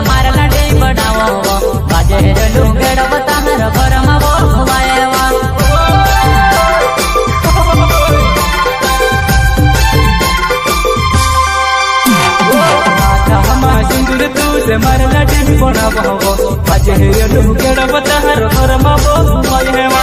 मार लड़े बढ़ावो बाजे लुगड़ बताहर घर में बोलवाएवा सिंदूर तू से मार लड़े बढ़ावो बाजे लुगड़ बताहर घर में बोलवाएवा